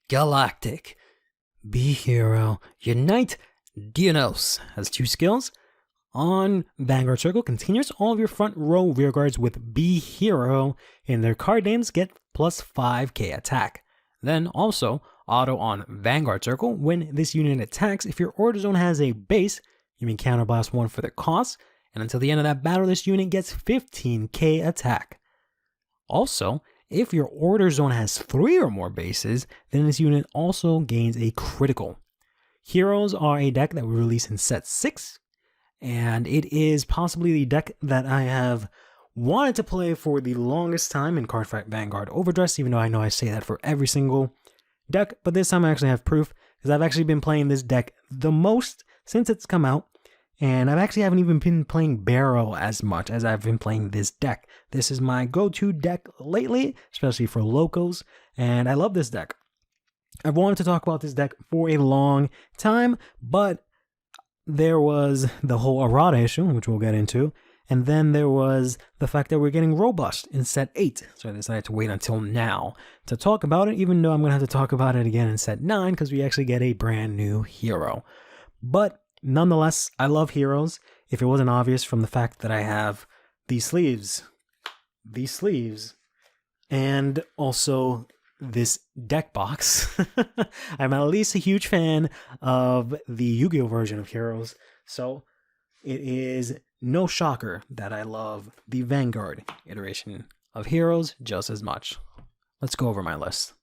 Galactic. Be Hero. Unite. Dianos has 2 skills. On Vanguard Circle, continues all of your front row rear guards with Be Hero in their card names get plus 5k attack. Then also, auto on Vanguard Circle, when this unit attacks, if your order zone has a base, you may counterblast 1 for the cost, and until the end of that battle, this unit gets 15k attack. Also, if your order zone has 3 or more bases, then this unit also gains a critical. Heroes are a deck that we release in set 6, and it is possibly the deck that I have wanted to play for the longest time in Cardfight Vanguard overdress, even though I know I say that for every single deck, but this time I actually have proof, because I've actually been playing this deck the most since it's come out, and I actually haven't even been playing Baro as much as I've been playing this deck. This is my go-to deck lately, especially for locals, and I love this deck. I've wanted to talk about this deck for a long time, but there was the whole errata issue, which we'll get into, and then there was the fact that we're getting robust in set 8, so I decided to wait until now to talk about it, even though I'm going to have to talk about it again in set 9, because we actually get a brand new hero. But nonetheless, I love heroes, if it wasn't obvious from the fact that I have these sleeves, and also this deck box. I'm at least a huge fan of the Yu-Gi-Oh version of heroes, so it is no shocker that I love the Vanguard iteration of heroes just as much. Let's go over my list.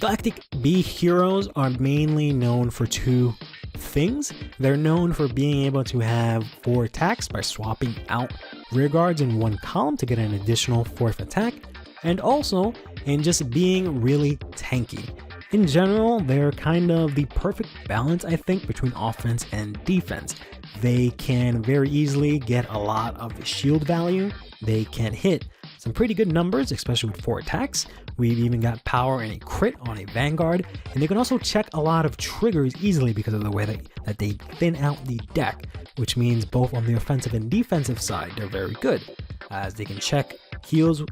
Galactic B heroes are mainly known for 2 things. They're known for being able to have 4 attacks by swapping out rear guards in 1 column to get an additional 4th attack, and also in just being really tanky. In general, they're kind of the perfect balance, I think, between offense and defense. They can very easily get a lot of shield value. They can hit some pretty good numbers, especially with 4 attacks. We've even got power and a crit on a Vanguard, and they can also check a lot of triggers easily because of the way that they thin out the deck, which means both on the offensive and defensive side, they're very good, as they can check heals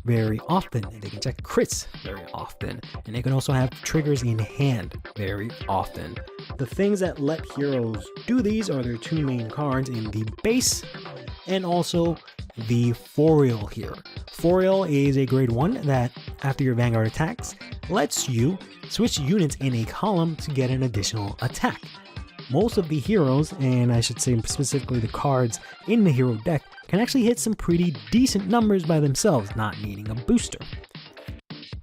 very often, and they can check crits very often, and they can also have triggers in hand very often. The things that let heroes do these are their 2 main cards in the base, and also the Foil here. Foil is a grade 1 that, after your Vanguard attacks, lets you switch units in a column to get an additional attack. Most of the heroes, and I should say specifically the cards in the hero deck, can actually hit some pretty decent numbers by themselves, not needing a booster.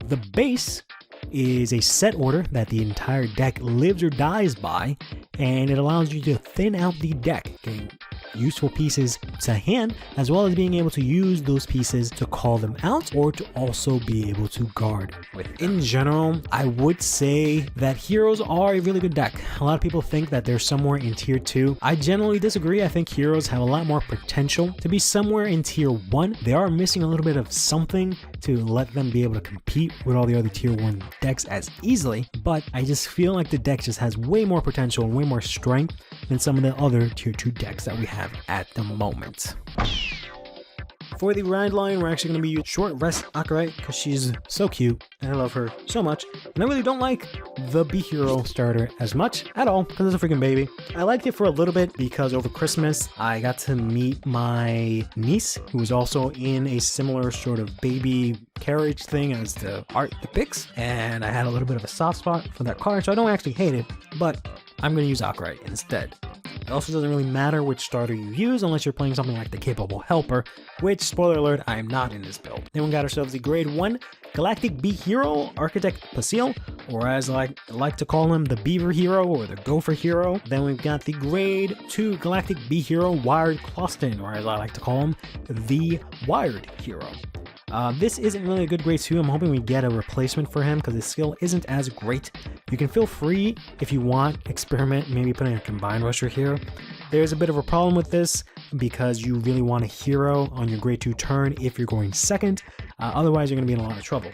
The base is a set order that the entire deck lives or dies by, and it allows you to thin out the deck, getting useful pieces to hand, as well as being able to use those pieces to call them out or to also be able to guard with. In general, I would say that heroes are a really good deck. A lot of people think that they're somewhere in tier 2. I generally disagree. I think heroes have a lot more potential to be somewhere in tier 1. They are missing a little bit of something to let them be able to compete with all the other tier 1 decks as easily, but I just feel like the deck just has way more potential and way more strength than some of the other tier 2 decks that we have at the moment. For the ride line, we're actually going to be using Short Rest Akurite because she's so cute and I love her so much. And I really don't like the B Hero starter as much at all because it's a freaking baby. I liked it for a little bit because over Christmas I got to meet my niece who was also in a similar sort of baby carriage thing as the art depicts, and I had a little bit of a soft spot for that card, so I don't actually hate it, but I'm going to use Akurite instead. It also doesn't really matter which starter you use unless you're playing something like the Capable Helper, which, spoiler alert, I am not in this build. Then we got ourselves the grade 1 Galactic B Hero Architect Pasil, or as I like to call him, the Beaver Hero or the Gopher Hero. Then we've got the grade 2 Galactic B Hero Wired Closton, or as I like to call him, the Wired Hero. This isn't really a good grade 2. I'm hoping we get a replacement for him because his skill isn't as great. You can feel free, if you want, experiment maybe putting a Combine Rusher here. There's a bit of a problem with this because you really want a hero on your grade 2 turn if you're going second. Otherwise, you're going to be in a lot of trouble.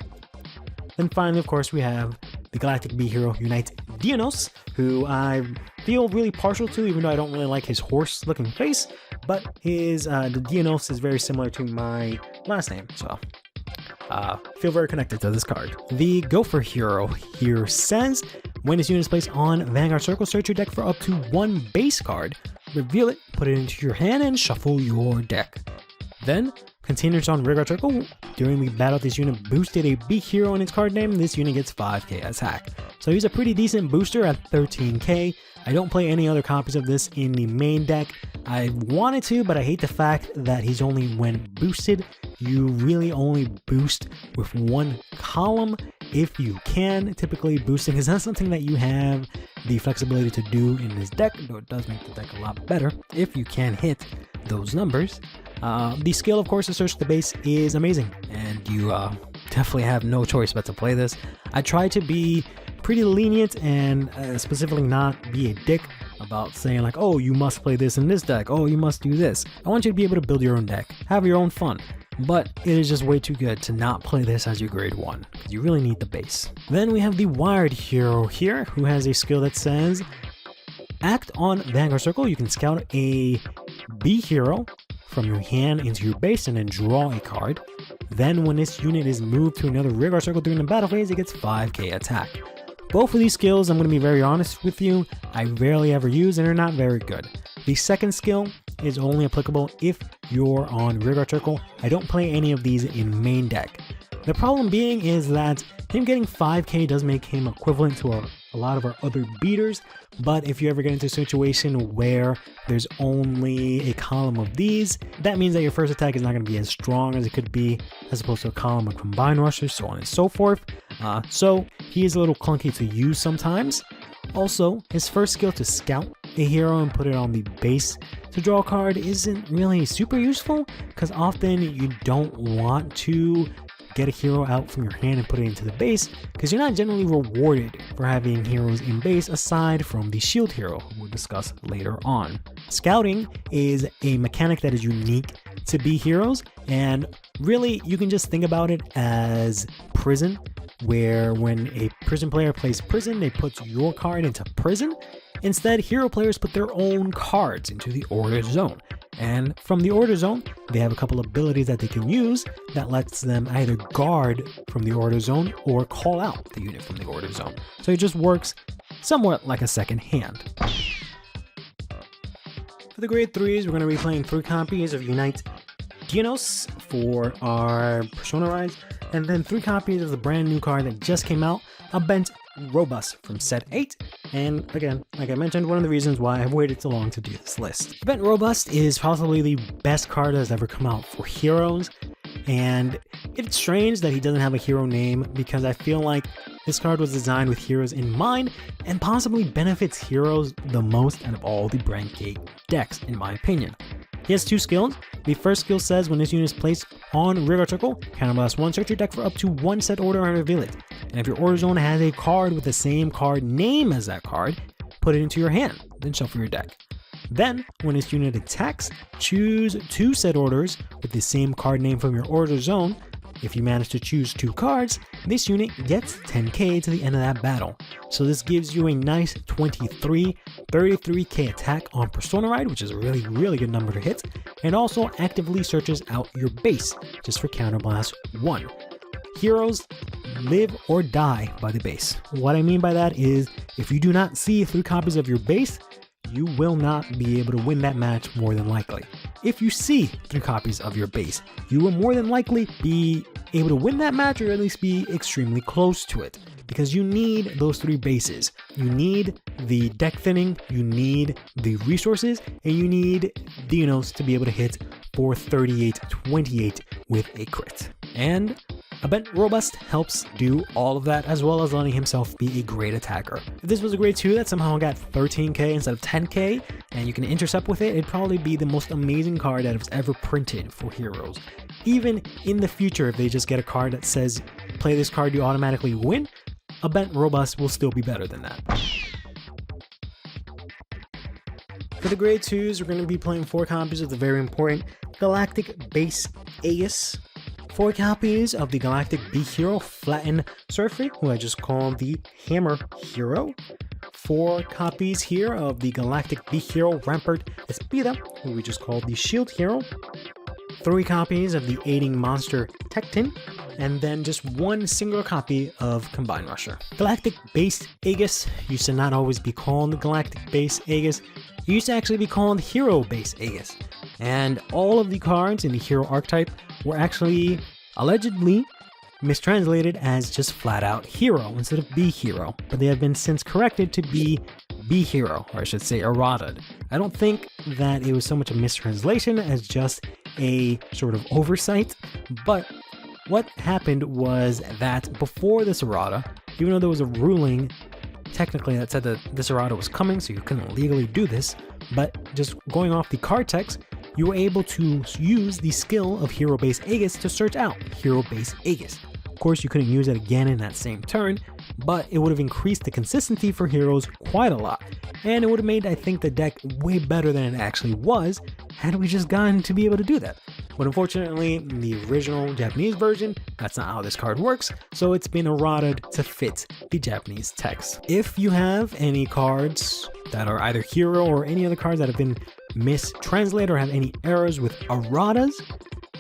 Then finally, of course, we have the Galactic B Hero Unite Dianos, who I feel really partial to, even though I don't really like his horse looking face, but his the Dianos is very similar to my last name, so feel very connected to this card. The Gopher hero here says, when this unit is placed on Vanguard Circle, search your deck for up to 1 base card, reveal it, put it into your hand, and shuffle your deck. Then, continues on Vanguard Circle. During the battle, this unit boosted a B hero in its card name. This unit gets 5k attack. So he's a pretty decent booster at 13k. I don't play any other copies of this in the main deck. I wanted to, but I hate the fact that he's only when boosted. You really only boost with 1 column if you can. Typically, boosting is not something that you have the flexibility to do in this deck, though it does make the deck a lot better if you can hit those numbers. The skill, of course, to search the base is amazing, and you definitely have no choice but to play this. I try to be pretty lenient and specifically not be a dick about saying like, oh, you must play this in this deck, oh, you must do this. I want you to be able to build your own deck, have your own fun, but it is just way too good to not play this as your grade 1. You really need the base. Then we have the Wired hero here, who has a skill that says, act on Vanguard Circle. You can scout a B hero from your hand into your base and then draw a card. Then when this unit is moved to another Vanguard Circle during the battle phase, it gets 5k attack. Both of these skills, I'm going to be very honest with you, I rarely ever use and they're not very good. The second skill is only applicable if you're on Vanguard Circle. I don't play any of these in main deck. The problem being is that him getting 5k does make him equivalent to a lot of our other beaters, but if you ever get into a situation where there's only a column of these, that means that your first attack is not going to be as strong as it could be, as opposed to a column of combined rushers, so on and so forth. So he is a little clunky to use sometimes. Also, his first skill to scout a hero and put it on the base to draw a card isn't really super useful, because often you don't want to get a hero out from your hand and put it into the base, because you're not generally rewarded for having heroes in base aside from the shield hero, who we'll discuss later on. Scouting is a mechanic that is unique to B heroes, and really you can just think about it as prison, where when a prison player plays prison, they put your card into prison. Instead, hero players put their own cards into the order zone. And from the order zone, they have a couple abilities that they can use that lets them either guard from the order zone or call out the unit from the order zone. So it just works somewhat like a second hand. For the grade 3s, we're going to be playing 3 copies of Unite Dianos for our Persona Rise, and then 3 copies of the brand new card that just came out, a Bent Robust from set 8. And again, like I mentioned, one of the reasons why I've waited so long to do this list. Bent Robust is possibly the best card that's ever come out for heroes, and it's strange that he doesn't have a hero name, because I feel like this card was designed with heroes in mind and possibly benefits heroes the most out of all the Brand Gate decks, in my opinion. He has 2 skills. The first skill says, when this unit is placed on Vanguard Circle, counterblast 1, search your deck for up to 1 set order and reveal it. And if your order zone has a card with the same card name as that card, put it into your hand, then shuffle your deck. Then, when this unit attacks, choose 2 set orders with the same card name from your order zone. If you manage to choose 2 cards, this unit gets 10k to the end of that battle. So this gives you a nice 33k attack on Persona Ride, which is a really good number to hit, and also actively searches out your base just for counterblast 1. Heroes live or die by the base. What I mean by that is, if you do not see 3 copies of your base, you will not be able to win that match more than likely. If you see 3 copies of your base, you will more than likely be able to win that match, or at least be extremely close to it, because you need those 3 bases. You need the deck thinning, you need the resources, and you need Dianos to be able to hit for 38-28 with a crit. And a Bent Robust helps do all of that, as well as letting himself be a great attacker. If this was a grade 2 that somehow got 13k instead of 10k, and you can intercept with it, it'd probably be the most amazing card that was ever printed for heroes. Even in the future, if they just get a card that says, play this card, you automatically win, a Bent Robust will still be better than that. For the grade 2s, we're going to be playing 4 copies of the very important Galactic Base Aegis, 4 copies of the Galactic B Hero Flatten Surfrey, who I just called the Hammer Hero, 4 copies here of the Galactic B Hero Rampart Espida, who we just called the Shield Hero, 3 copies of the Aiding Monster Tecton, and then just 1 single copy of Combine Rusher. Galactic Base Aegis used to not always be called Galactic Base Aegis. It used to actually be called Hero Base Aegis. And all of the cards in the Hero archetype were actually allegedly mistranslated as just flat out Hero instead of B Hero, but they have been since corrected to be B Hero, or I should say errata. I don't think that it was so much a mistranslation as just a sort of oversight, but what happened was that before this errata, even though there was a ruling technically that said that this errata was coming, so you couldn't legally do this, but just going off the card text, you were able to use the skill of Hero Base Aegis to search out Hero Base Aegis. Of course, you couldn't use it again in that same turn, but it would have increased the consistency for heroes quite a lot, and it would have made, I think, the deck way better than it actually was had we just gotten to be able to do that. But unfortunately, in the original Japanese version, that's not how this card works, so it's been errataed to fit the Japanese text. If you have any cards that are either Hero or any other cards that have been mistranslated or have any errors with erratas,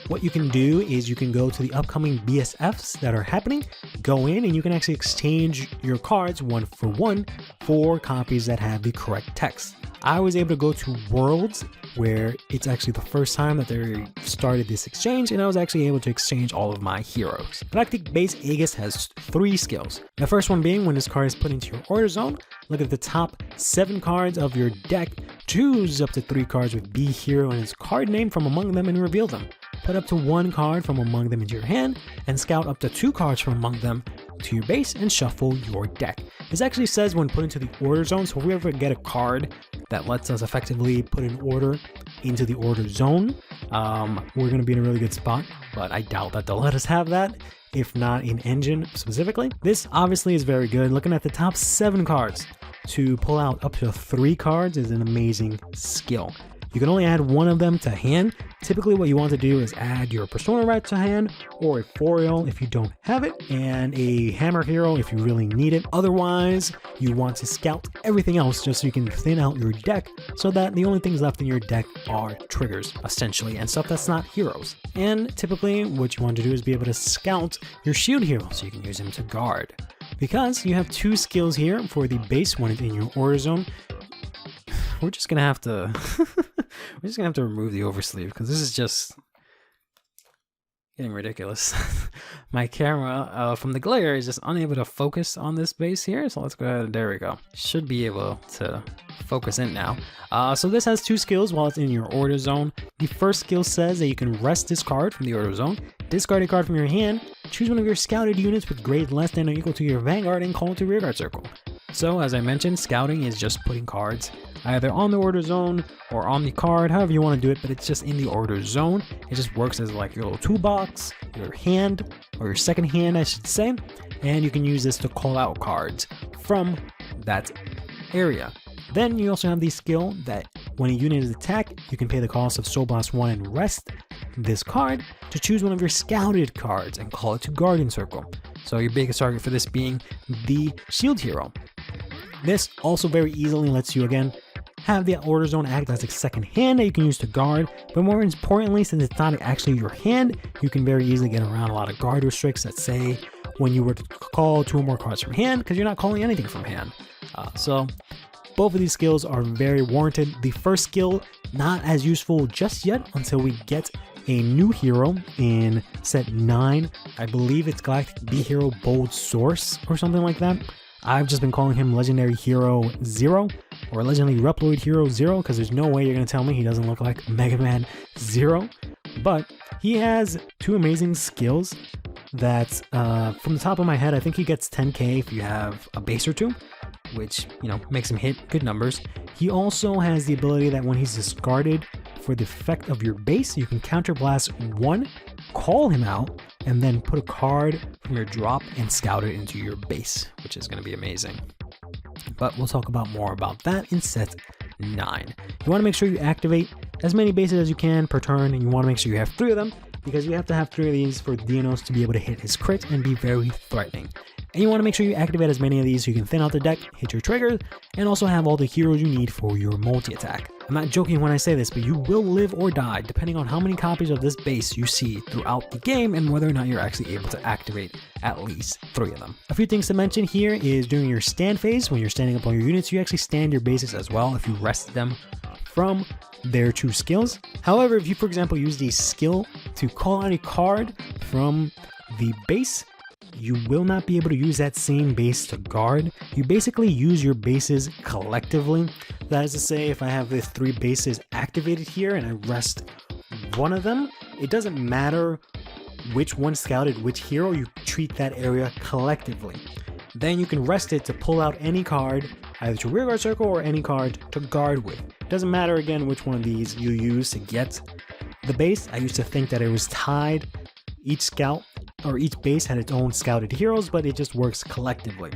what you can do is you can go to the upcoming BSFs that are happening, go in, and you can actually exchange your cards 1 for 1 for copies that have the correct text. I was able to go to Worlds, where it's actually the first time that they started this exchange, and I was actually able to exchange all of my heroes. Galactic Base Aegis has 3 skills. The first one being when this card is put into your order zone, look at the top 7 cards of your deck, choose up to 3 cards with B Hero and its card name from among them and reveal them. Put up to 1 card from among them into your hand, and scout up to 2 cards from among them to your base and shuffle your deck. This actually says when put into the order zone, so if we ever get a card that lets us effectively put an order into the order zone, we're going to be in a really good spot, but I doubt that they'll let us have that, if not in Engine specifically. This obviously is very good. Looking at the top 7 cards, to pull out up to 3 cards is an amazing skill. You can only add 1 of them to hand. Typically what you want to do is add your Persona Rat to hand, or a Foil if you don't have it, and a Hammer Hero if you really need it. Otherwise, you want to scout everything else just so you can thin out your deck so that the only things left in your deck are triggers, essentially, and stuff that's not heroes. And typically what you want to do is be able to scout your Shield Hero so you can use him to guard. Because you have 2 skills here for the base when it's in your order zone, we're just gonna have to remove the oversleeve because this is just getting ridiculous. My camera from the glare is just unable to focus on this base here, so let's go ahead. There we go. Should be able to focus in now. So this has 2 skills while it's in your order zone. The first skill says that you can rest this card from the order zone, discard a card from your hand, choose one of your scouted units with grade less than or equal to your Vanguard, and call it to rearguard circle. So as I mentioned, scouting is just putting cards either on the order zone or on the card, however you want to do it, but it's just in the order zone. It just works as like your little toolbox, your hand, or your second hand, I should say, and you can use this to call out cards from that area. Then you also have the skill that when a unit is attacked, you can pay the cost of Soul Blast 1 and rest this card to choose one of your scouted cards and call it to Guardian Circle. So your biggest target for this being the Shield Hero. This also very easily lets you, again, have the order zone act as a second hand that you can use to guard, but more importantly, since it's not actually your hand, you can very easily get around a lot of guard restricts that say when you were to call 2 or more cards from hand, because you're not calling anything from hand. So both of these skills are very warranted. The first skill, not as useful just yet until we get a new hero in set 9. I believe it's Galactic B Hero Bold Source or something like that. I've just been calling him Legendary Hero 0 or Legendary Reploid Hero 0 because there's no way you're going to tell me he doesn't look like Mega Man 0. But he has 2 amazing skills that, from the top of my head, I think he gets 10k if you have a base or 2, which, you know, makes him hit good numbers. He also has the ability that when he's discarded for the effect of your base, you can counterblast 1, call him out, and then put a card from your drop and scout it into your base, which is going to be amazing. But we'll talk about more about that in set 9. You want to make sure you activate as many bases as you can per turn, and you want to make sure you have 3 of them, because you have to have 3 of these for Dianos to be able to hit his crit and be very threatening. And you want to make sure you activate as many of these so you can thin out the deck, hit your triggers, and also have all the heroes you need for your multi-attack. I'm not joking when I say this, but you will live or die depending on how many copies of this base you see throughout the game and whether or not you're actually able to activate at least 3 of them. A few things to mention here is during your stand phase, when you're standing up on your units, you actually stand your bases as well if you rest them from their 2 skills. However, if you, for example, use the skill to call out a card from the base, you will not be able to use that same base to guard. You basically use your bases collectively. That is to say, if I have the 3 bases activated here and I rest one of them, it doesn't matter which one scouted which hero, you treat that area collectively. Then you can rest it to pull out any card, either to rearguard circle or any card to guard with. It doesn't matter again which one of these you use to get the base. I used to think that it was tied. Each scout or each base had its own scouted heroes, but it just works collectively.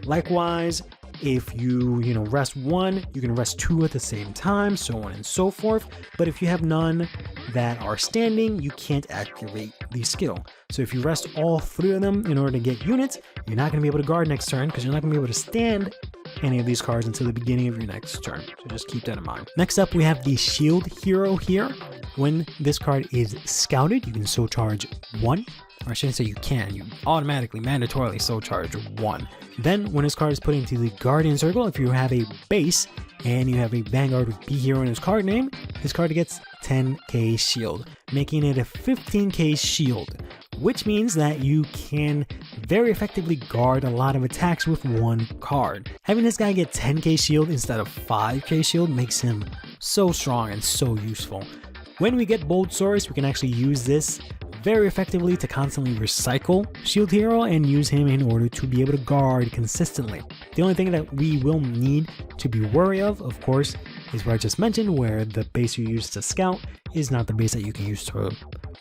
Likewise, if you rest 1, you can rest 2 at the same time, so on and so forth. But if you have none that are standing, you can't activate the skill. So if you rest all 3 of them in order to get units, you're not going to be able to guard next turn because you're not going to be able to stand any of these cards until the beginning of your next turn. So just keep that in mind. Next up, we have the shield hero here. When this card is scouted, you can so charge 1. Or I shouldn't say you can, you automatically, mandatorily so charge 1. Then when this card is put into the Guardian Circle, if you have a base and you have a Vanguard with B hero in his card name, this card gets 10k shield, making it a 15k shield, which means that you can very effectively guard a lot of attacks with 1 card. Having this guy get 10k shield instead of 5k shield makes him so strong and so useful. When we get Bold Source, we can actually use this very effectively to constantly recycle Shield Hero and use him in order to be able to guard consistently. The only thing that we will need to be wary of course, is what I just mentioned, where the base you use to scout is not the base that you can use to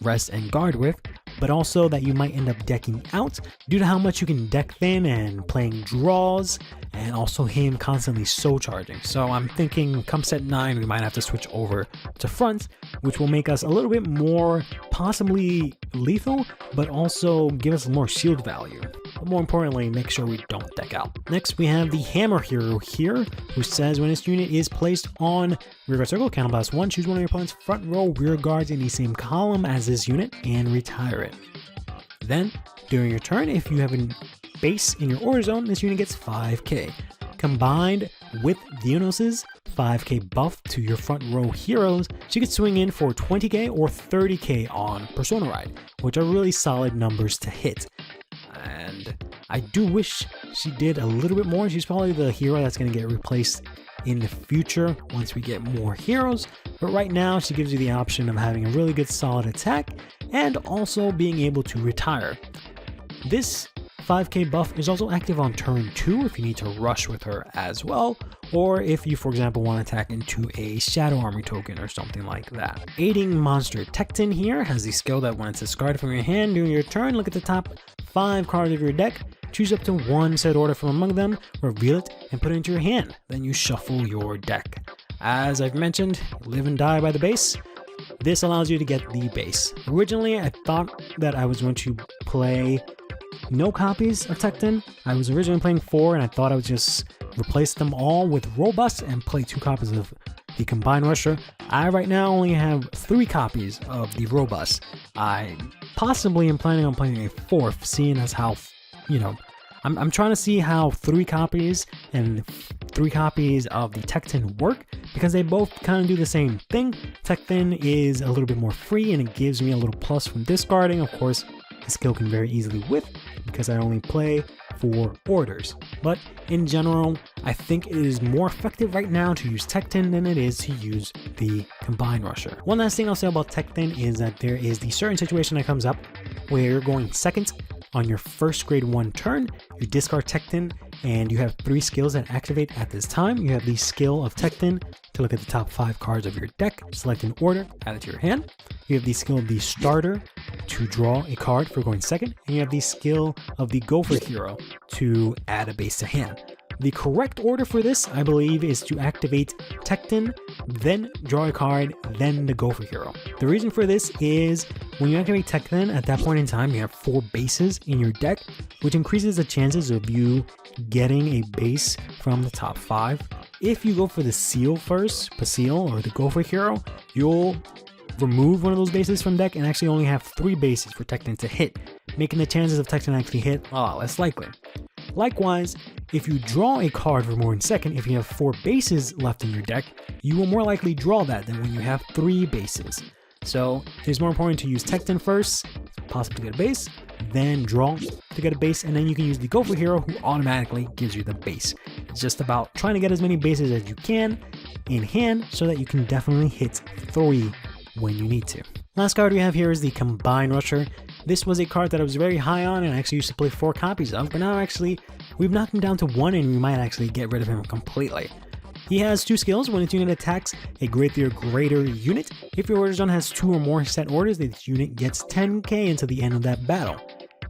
rest and guard with, but also that you might end up decking out due to how much you can deck thin and playing draws, and also him constantly so charging. So I'm thinking come set 9 we might have to switch over to front, which will make us a little bit more possibly lethal, but also give us more shield value. But more importantly, make sure we don't deck out. Next we have the hammer hero here, who says when this unit is placed on rearguard circle, counterblast 1, choose one of your opponent's front row rear guards in the same column as this unit and retire it. Then during your turn, if you have a base in your order zone, this unit gets 5k. Combined with Dianos' 5k buff to your front row heroes, she could swing in for 20k or 30k on Persona Ride, which are really solid numbers to hit. And I do wish she did a little bit more. She's probably the hero that's going to get replaced in the future once we get more heroes, but right now she gives you the option of having a really good solid attack and also being able to retire. This 5k buff is also active on turn 2 if you need to rush with her as well, or if you, for example, want to attack into a Shadow Army token or something like that. Aiding Monster Tecton here has the skill that when it's discarded from your hand during your turn, look at the top 5 cards of your deck, choose up to 1 set order from among them, reveal it, and put it into your hand. Then you shuffle your deck. As I've mentioned, live and die by the base. This allows you to get the base. Originally, I thought that I was going to play no copies of Tecton. I was originally playing 4 and I thought I would just replace them all with Robust and play 2 copies of the Combined Rusher. I right now only have 3 copies of the Robust. I possibly am planning on playing a 4th, seeing as how, I'm trying to see how 3 copies and 3 copies of the Tecton work, because they both kind of do the same thing. Tecton is a little bit more free and it gives me a little plus from discarding. Of course, the skill can very easily whip because I only play 4 orders. But in general, I think it is more effective right now to use Tecton than it is to use the Combined Rusher. One last thing I'll say about Tecton is that there is the certain situation that comes up where you're going second on your first grade 1 turn, you discard Tecton, and you have 3 skills that activate at this time. You have the skill of Tecton to look at the top 5 cards of your deck, select an order, add it to your hand. You have the skill of the starter to draw a card for going second, and you have the skill of the Gopher hero to add a base to hand. The correct order for this, I believe, is to activate Tecton, then draw a card, then the Gopher Hero. The reason for this is when you activate Tecton, at that point in time, you have 4 bases in your deck, which increases the chances of you getting a base from the top 5. If you go for the Seal first, Pasil, or the Gopher Hero, you'll remove one of those bases from deck and actually only have 3 bases for Tecton to hit, making the chances of Tecton actually hit a lot less likely. Likewise, if you draw a card for more than second, if you have 4 bases left in your deck, you will more likely draw that than when you have 3 bases. So it's more important to use Tecton first, possibly to get a base, then draw to get a base, and then you can use the Gopher Hero, who automatically gives you the base. It's just about trying to get as many bases as you can in hand so that you can definitely hit 3 when you need to. Last card we have here is the Combine Rusher. This was a card that I was very high on and I actually used to play 4 copies of, but now actually we've knocked him down to 1 and we might actually get rid of him completely. He has 2 skills. When its unit attacks a grade 3 or greater unit, if your order zone has 2 or more set orders, this unit gets 10k until the end of that battle.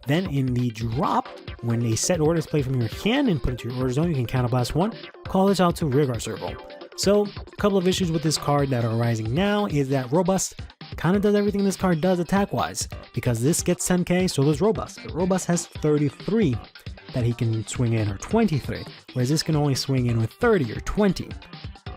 Then in the drop, when a set order is played from your hand and put into your order zone, you can counterblast 1, call this out to Rearguard Circle. So, a couple of issues with this card that are arising now is that Robust kind of does everything this card does attack-wise, because this gets 10k, so does Robust. But Robust has 33 that he can swing in, or 23, whereas this can only swing in with 30 or 20.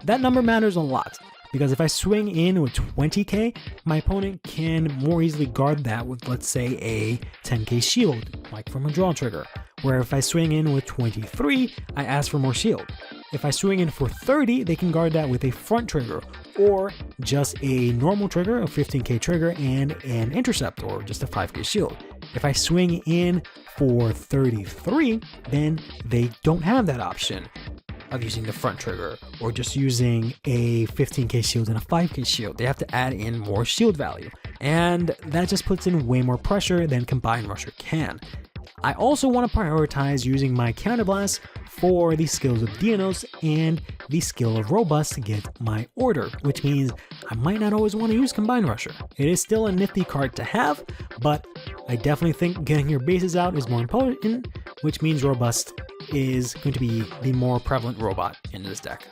That number matters a lot, because if I swing in with 20k, my opponent can more easily guard that with, let's say, a 10k shield, like from a draw trigger, where if I swing in with 23, I ask for more shield. If I swing in for 30, they can guard that with a front trigger, or just a normal trigger, a 15k trigger, and an intercept, or just a 5k shield. If I swing in for 33, then they don't have that option of using the front trigger, or just using a 15k shield and a 5k shield. They have to add in more shield value, and that just puts in way more pressure than Combine Rusher can. I also want to prioritize using my Counterblast for the skills of Dianos and the skill of Robust to get my order, which means I might not always want to use Combine Rusher. It is still a nifty card to have, but I definitely think getting your bases out is more important, which means Robust is going to be the more prevalent robot in this deck.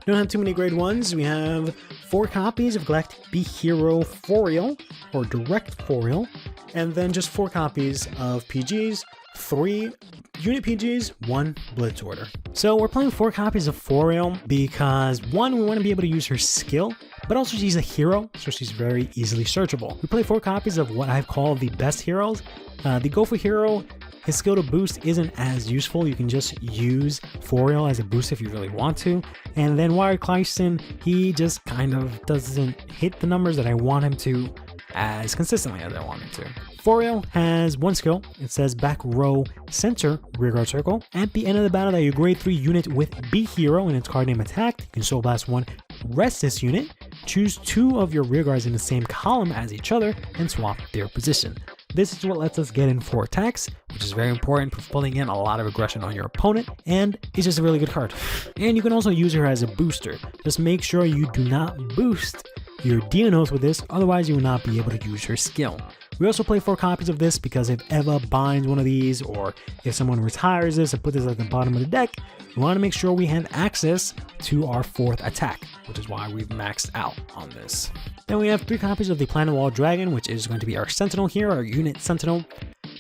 Don't have too many grade 1s. We have 4 copies of Galactic B-Hero Forial, or Direct Forial, and then just 4 copies of PGs, 3 unit PGs, 1 Blitz Order. So we're playing 4 copies of Forial because 1, we want to be able to use her skill, but also she's a hero, so she's very easily searchable. We play 4 copies of what I've called the best heroes. The Gopher Hero, his skill to boost isn't as useful. You can just use Forial as a boost if you really want to. And then Wired Kleisten, he just kind of doesn't hit the numbers that I want him to as consistently as I want him to. Forial has 1 skill. It says back row center rearguard circle. At the end of the battle that your grade 3 unit with B hero and its card name attacked, you can soul blast 1, rest this unit, choose 2 of your rearguards in the same column as each other, and swap their position. This is what lets us get in 4 attacks, which is very important for pulling in a lot of aggression on your opponent, and it's just a really good card. And you can also use her as a booster. Just make sure you do not boost your Dianos with this, otherwise you will not be able to use her skill. We also play 4 copies of this because if Eva binds one of these, or if someone retires this and put this at the bottom of the deck, we want to make sure we have access to our 4th attack, which is why we've maxed out on this. Then we have 3 copies of the Planet Wall Dragon, which is going to be our Sentinel here, our unit Sentinel.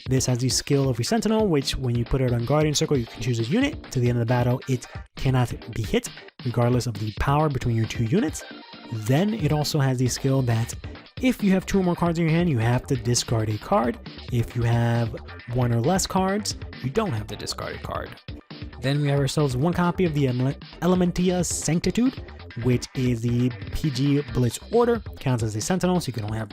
This has the skill of your Sentinel, which when you put it on Guardian Circle, you can choose a unit. To the end of the battle, it cannot be hit, regardless of the power between your 2 units. Then it also has the skill that if you have 2 or more cards in your hand, you have to discard a card. If you have 1 or less cards, you don't have to discard a card. Then we have ourselves 1 copy of the Elementia Sanctitude, which is the PG Blitz Order. Counts as a Sentinel, so you can only have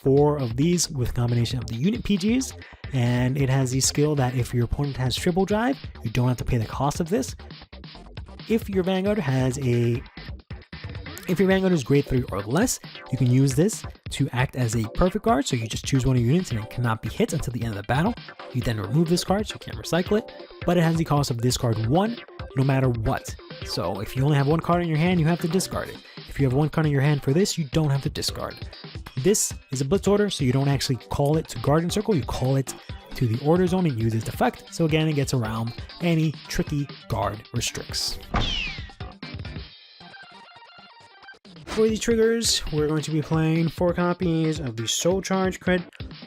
4 of these with a combination of the unit PGs. And it has the skill that if your opponent has triple drive, you don't have to pay the cost of this. If your Vanguard is grade 3 or less, you can use this to act as a perfect guard, so you just choose 1 of your units and it cannot be hit until the end of the battle. You then remove this card, so you can't recycle it, but it has the cost of discard 1 no matter what. So if you only have 1 card in your hand, you have to discard it. If you have 1 card in your hand for this, you don't have to discard. This is a Blitz Order, so you don't actually call it to Guardian Circle, you call it to the order zone and use its effect, so again it gets around any tricky guard restricts. For the triggers, we're going to be playing 4 copies of the Soul Charge crit,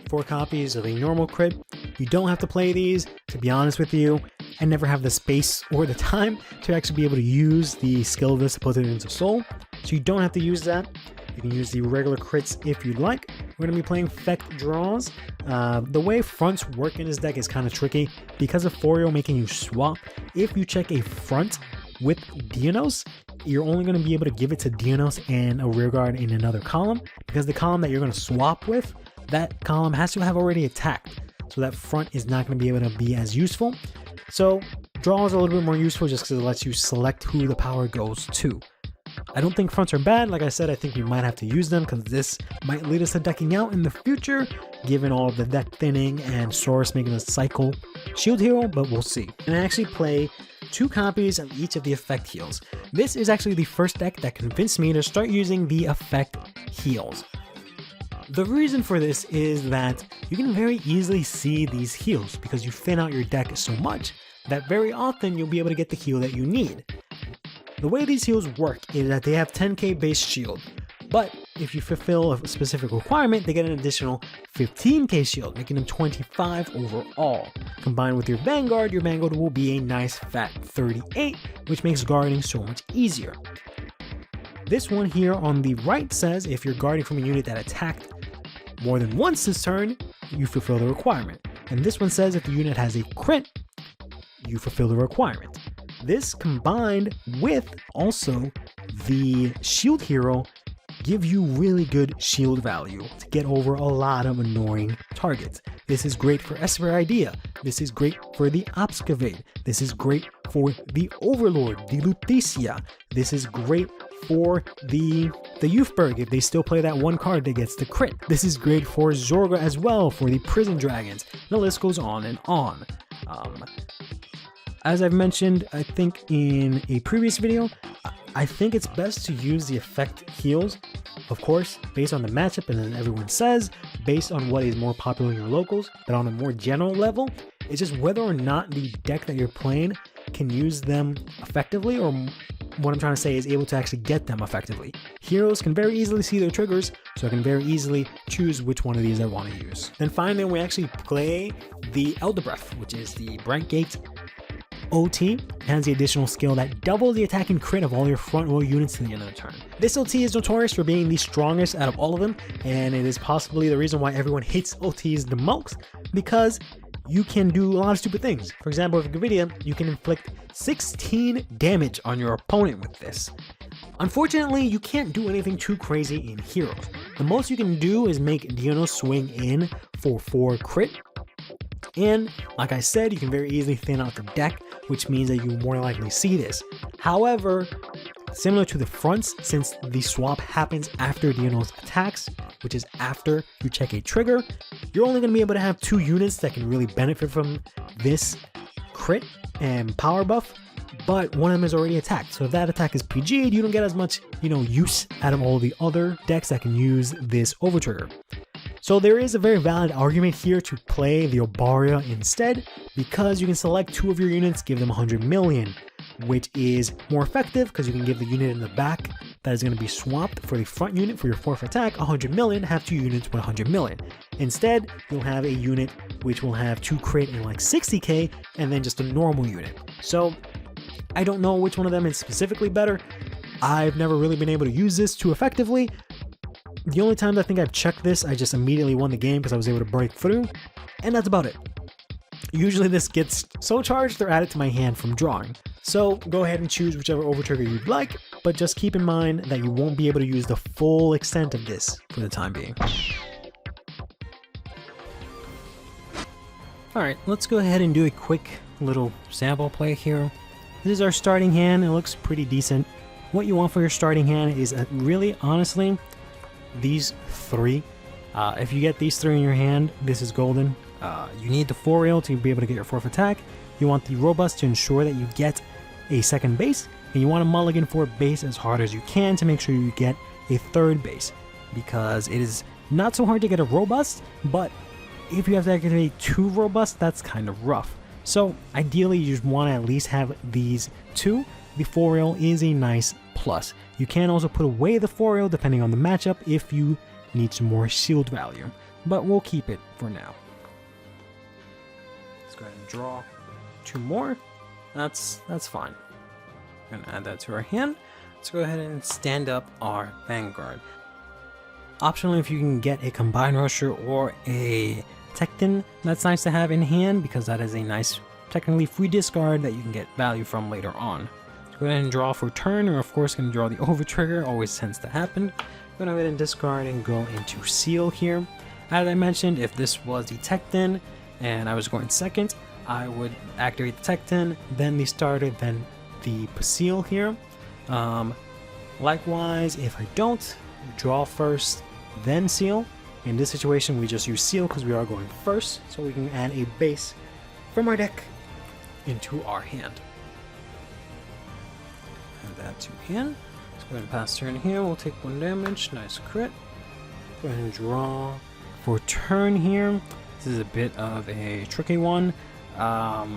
4 copies of a normal crit. You don't have to play these, to be honest with you. I never have the space or the time to actually be able to use the skill list to put it into Soul, so you don't have to use that. You can use the regular crits if you'd like. We're going to be playing Feck draws. The way fronts work in this deck is kind of tricky because of Forio making you swap. If you check a front with Dianos, you're only going to be able to give it to Dianos and a rearguard in another column, because the column that you're going to swap with, that column has to have already attacked. So that front is not going to be able to be as useful. So draw is a little bit more useful just because it lets you select who the power goes to. I don't think fronts are bad. Like I said, I think we might have to use them because this might lead us to decking out in the future, given all of the deck thinning and Saurus making a cycle shield hero, but we'll see. And I actually play 2 copies of each of the effect heals. This is actually the first deck that convinced me to start using the effect heals. The reason for this is that you can very easily see these heals because you thin out your deck so much that very often you'll be able to get the heal that you need. The way these heals work is that they have 10k base shield, but if you fulfill a specific requirement, they get an additional 15k shield, making them 25 overall. Combined with your Vanguard will be a nice fat 38, which makes guarding so much easier. This one here on the right says if you're guarding from a unit that attacked more than once this turn, you fulfill the requirement. And this one says if the unit has a crit, you fulfill the requirement. This combined with also the shield hero give you really good shield value to get over a lot of annoying targets. This is great for Esper Idea. This is great for the Obscavate. This is great for the Overlord, the Lutetia. This is great for the Youthberg if they still play that one card that gets the crit. This is great for Zorga as well, for the Prison Dragons. The list goes on and on. As I've mentioned, I think in a previous video, I think it's best to use the effect heals, of course, based on the matchup and as everyone says, based on what is more popular in your locals, but on a more general level, it's just whether or not the deck that you're playing can use them effectively, or what I'm trying to say is able to actually get them effectively. Heroes can very easily see their triggers, so I can very easily choose which one of these I want to use. Then finally, we actually play the Elder Breath, which is the Brightgate OT, has the additional skill that doubles the attack and crit of all your front row units to the end of the turn. This OT is notorious for being the strongest out of all of them, and it is possibly the reason why everyone hates OTs the most, because you can do a lot of stupid things. For example, with Gavidia, you can inflict 16 damage on your opponent with this. Unfortunately, you can't do anything too crazy in heroes. The most you can do is make Dianos swing in for 4 crit. And like I said, you can very easily thin out the deck, which means that you more likely see this. However, similar to the fronts, since the swap happens after Dianos attacks, which is after you check a trigger, you're only going to be able to have 2 units that can really benefit from this crit and power buff, but one of them is already attacked. So if that attack is PG'd, you don't get as much, use out of all the other decks that can use this overtrigger. So there is a very valid argument here to play the Obaria instead, because you can select 2 of your units, give them 100 million, which is more effective because you can give the unit in the back that is going to be swapped for the front unit for your 4th attack 100 million, have 2 units with 100 million. Instead, you'll have a unit which will have 2 crit and like 60k, and then just a normal unit. So I don't know which one of them is specifically better. I've never really been able to use this too effectively. The only times I think I've checked this, I just immediately won the game because I was able to break through, and that's about it. Usually this gets so charged or added to my hand from drawing. So go ahead and choose whichever overtrigger you'd like, but just keep in mind that you won't be able to use the full extent of this for the time being. Alright, let's go ahead and do a quick little sample play here. This is our starting hand. It looks pretty decent. What you want for your starting hand is really, honestly, these 3. If you get these 3 in your hand, this is golden. You need the 4-rail to be able to get your 4th attack. You want the robust to ensure that you get a 2nd base, and you want to mulligan for base as hard as you can to make sure you get a 3rd base, because it is not so hard to get a robust, but if you have to activate 2 robust, that's kind of rough. So ideally you just want to at least have these 2. The 4-rail is a nice plus. You can also put away the 4-rail depending on the matchup if you need some more shield value, but we'll keep it for now. Let's go ahead and draw 2 more. That's fine. Gonna add that to our hand. Let's go ahead and stand up our Vanguard. Optionally, if you can get a Combine Rusher or a Tecton, that's nice to have in hand because that is a nice, technically free discard that you can get value from later on. Let's go ahead and draw for turn, or of course gonna draw the over trigger, always tends to happen. I'm gonna go ahead and discard and go into Seal here. As I mentioned, if this was the Tecton and I was going second, I would activate the Tecton, then the starter, then the Seal here. Likewise, if I don't, draw first, then Seal. In this situation, we just use Seal because we are going first, so we can add a base from our deck into our hand. Add that to hand. Let's go ahead and pass turn here. We'll take 1 damage. Nice crit. Go ahead and draw for turn here. This is a bit of a tricky one. I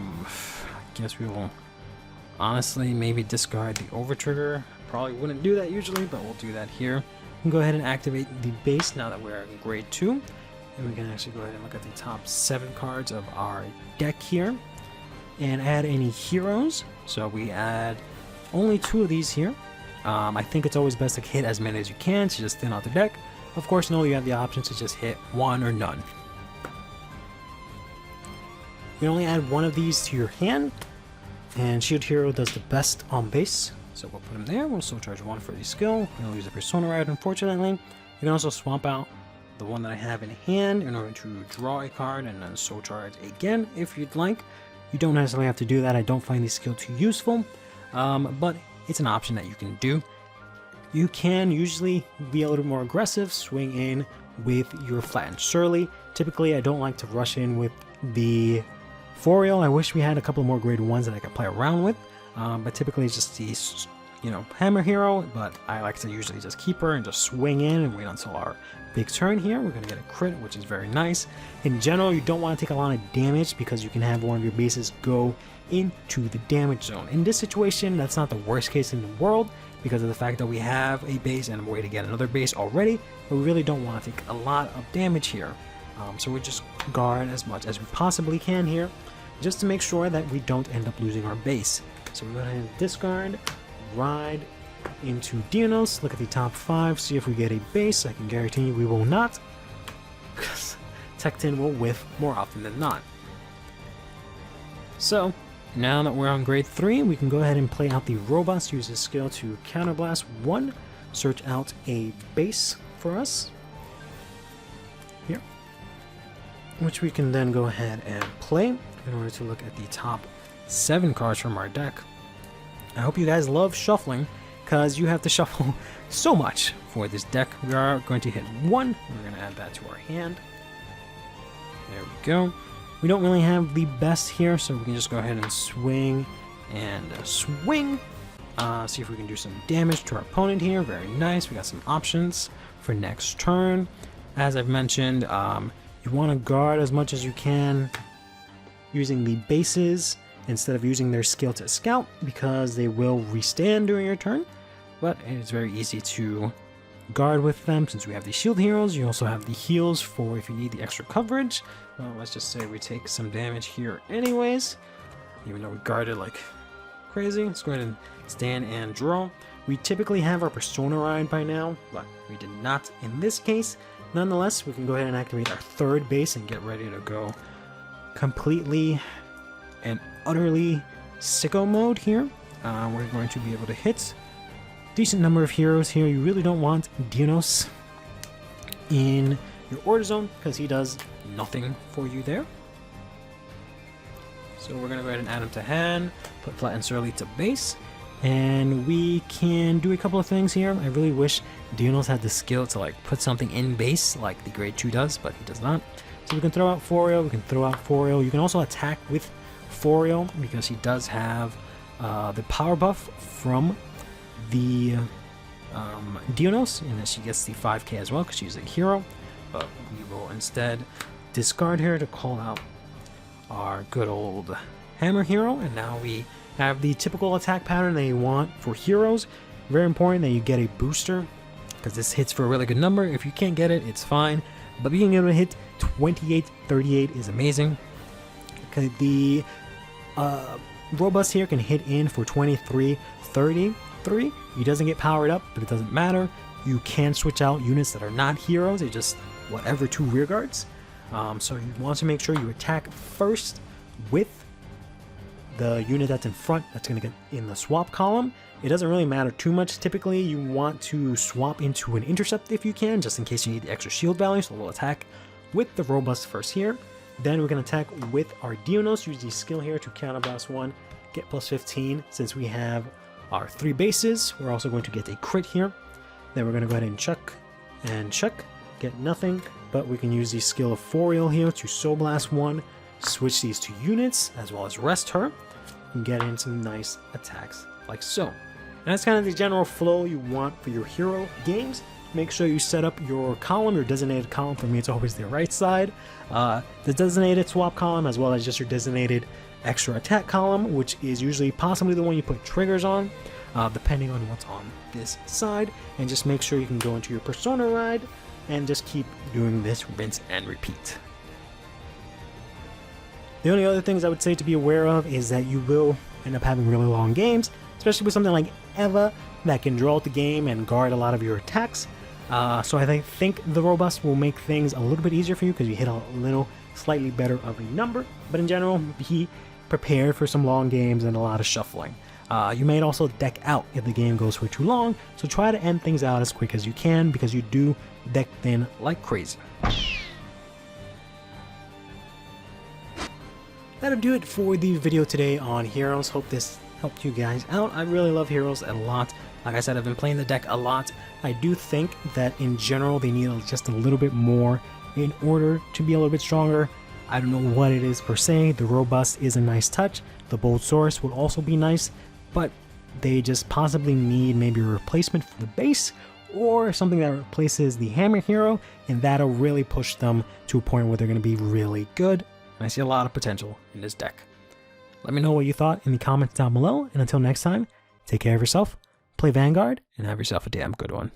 guess we will honestly maybe discard the over trigger. Probably wouldn't do that usually, but we'll do that here. We can go ahead and activate the base now that we're in grade 2. And we can actually go ahead and look at the top 7 cards of our deck here and add any heroes. So we add only 2 of these here. I think it's always best to hit as many as you can to just thin out the deck. Of course, no, you have the option to just hit 1 or none. You can only add 1 of these to your hand, and Shield Hero does the best on base. So we'll put him there. We'll still charge 1 for the skill. We'll use the Persona Ride, unfortunately. You can also swap out the one that I have in hand in order to draw a card and then soul charge again if you'd like. You don't necessarily have to do that. I don't find the skill too useful, but it's an option that you can do. You can usually be a little more aggressive, swing in with your flattened Surly. Typically, I don't like to rush in with the 4-rail. I wish we had a couple more grade 1s that I could play around with. But typically it's just the, hammer hero, but I like to usually just keep her and just swing in and wait until our big turn here. We're going to get a crit, which is very nice. In general, you don't want to take a lot of damage because you can have one of your bases go into the damage zone. In this situation, that's not the worst case in the world because of the fact that we have a base and a way to get another base already, but we really don't want to take a lot of damage here. So we just guard as much as we possibly can here, just to make sure that we don't end up losing our base. So we're going to discard, ride into Dianos, look at the top 5, see if we get a base. I can guarantee you we will not, because Tecton will whiff more often than not. So now that we're on grade 3, we can go ahead and play out the Robust, use his skill to counterblast 1, search out a base for us here, which we can then go ahead and play in order to look at the top 7 cards from our deck. I hope you guys love shuffling because you have to shuffle so much for this deck. We are going to hit 1. We're going to add that to our hand. There we go. We don't really have the best here, so we can just go ahead and swing and swing. See if we can do some damage to our opponent here. Very nice. We got some options for next turn. As I've mentioned, you want to guard as much as you can using the bases instead of using their skill to scout because they will restand during your turn, but it's very easy to guard with them since we have the shield heroes. You also have the heals for if you need the extra coverage. Well, let's just say we take some damage here anyways, even though we guarded like crazy. Let's go ahead and stand and draw. We typically have our Persona Ride by now, but we did not in this case. Nonetheless, we can go ahead and activate our 3rd base and get ready to go completely and utterly sicko mode here. We're going to be able to hit decent number of heroes here. You really don't want Dianos in your order zone because he does nothing for you there. So we're going to go ahead and add him to hand, put Flattened Surly to base, and we can do a couple of things here. I really wish Dianos had the skill to like put something in base like the grade 2 does, but he does not. So we can throw out 4-rail, we can throw out 4-rail. You can also attack with 4-rail because he does have the power buff from the Dianos, and then she gets the 5k as well because she's a hero. But we will instead discard here to call out our good old hammer hero, and now we have the typical attack pattern that you want for heroes. Very important that you get a booster, because this hits for a really good number. If you can't get it, it's fine, but being able to hit 2838 is amazing. Okay, the robust here can hit in for 2333. He doesn't get powered up, but it doesn't matter. You can switch out units that are not heroes. It's just whatever 2 rear guards. So you want to make sure you attack first with the unit that's in front, that's going to get in the swap column. It doesn't really matter too much. Typically, you want to swap into an intercept if you can, just in case you need the extra shield value. So we'll attack with the robust first here. Then we're going to attack with our Dianos. Use the skill here to counterblast 1, get plus 15. Since we have our 3 bases, we're also going to get a crit here. Then we're going to go ahead and chuck, get nothing, but we can use the skill of Forial here to Soul Blast 1, switch these 2 units, as well as rest her, and get in some nice attacks like so. And that's kind of the general flow you want for your hero games. Make sure you set up your column, your designated column. For me, it's always the right side. The designated swap column, as well as just your designated extra attack column, which is usually possibly the one you put triggers on, depending on what's on this side. And just make sure you can go into your persona ride and just keep doing this, rinse and repeat. The only other things I would say to be aware of is that you will end up having really long games, especially with something like Eva that can draw out the game and guard a lot of your attacks. So I think the robust will make things a little bit easier for you because you hit a little slightly better of a number. But in general, be prepared for some long games and a lot of shuffling. You may also deck out if the game goes for too long, so try to end things out as quick as you can because you do deck thin like crazy. That'll do it for the video today on heroes. Hope this helped you guys out. I really love heroes a lot. Like I said, I've been playing the deck a lot. I do think that in general they need just a little bit more in order to be a little bit stronger. I don't know what it is per se. The robust is a nice touch. The bold source would also be nice, but they just possibly need maybe a replacement for the base or something that replaces the hammer hero, and that'll really push them to a point where they're going to be really good. And I see a lot of potential in this deck. Let me know what you thought in the comments down below, and until next time, take care of yourself, play Vanguard, and have yourself a damn good one.